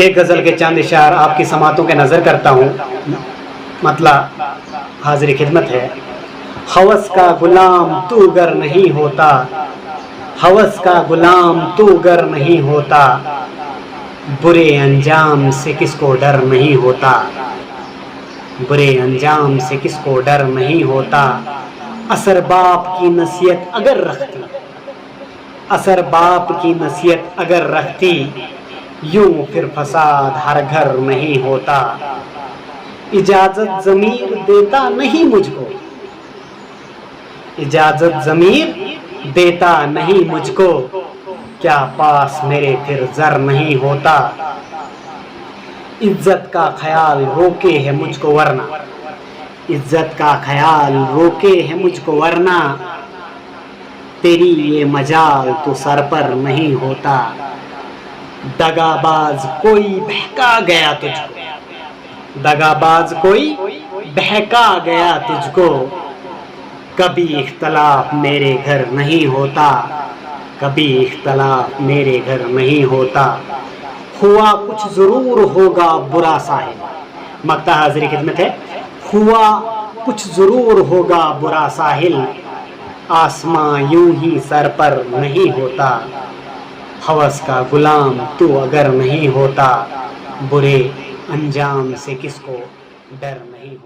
ایک غزل کے چند اشعار آپ کی سماعتوں کے نظر کرتا ہوں، مطلب حاضر خدمت ہے۔ ہوس کا غلام تو گر نہیں ہوتا، ہوس کا غلام تو گر نہیں ہوتا، برے انجام سے کس کو ڈر نہیں ہوتا، برے انجام سے کس کو ڈر نہیں ہوتا۔ اثر باپ کی نصیحت اگر رکھتی، اثر باپ کی نصیحت اگر رکھتی، یوں پھر فساد ہر گھر نہیں ہوتا۔ اجازت ضمیر دیتا نہیں مجھ کو، اجازت ضمیر دیتا نہیں مجھ کو، کیا پاس میرے پھر زر نہیں ہوتا۔ عزت کا خیال روکے ہے مجھ کو ورنہ، عزت کا خیال روکے ہے مجھ کو ورنہ، تیری یہ مجال تو سر پر نہیں ہوتا۔ دغا باز کوئی بہکا گیا تجھ کو، دغا باز کوئی بہکا گیا تجھ کو، کبھی اختلاف میرے گھر نہیں ہوتا، کبھی اختلاف میرے گھر نہیں ہوتا۔ ہوا کچھ ضرور ہوگا برا ساحل، مقطع حاضر خدمت ہے۔ ہوا کچھ ضرور ہوگا برا ساحل، آسماں یوں ہی سر پر نہیں ہوتا۔ ہوس کا غلام تو اگر نہیں ہوتا، برے انجام سے کس کو ڈر نہیں ہوتا۔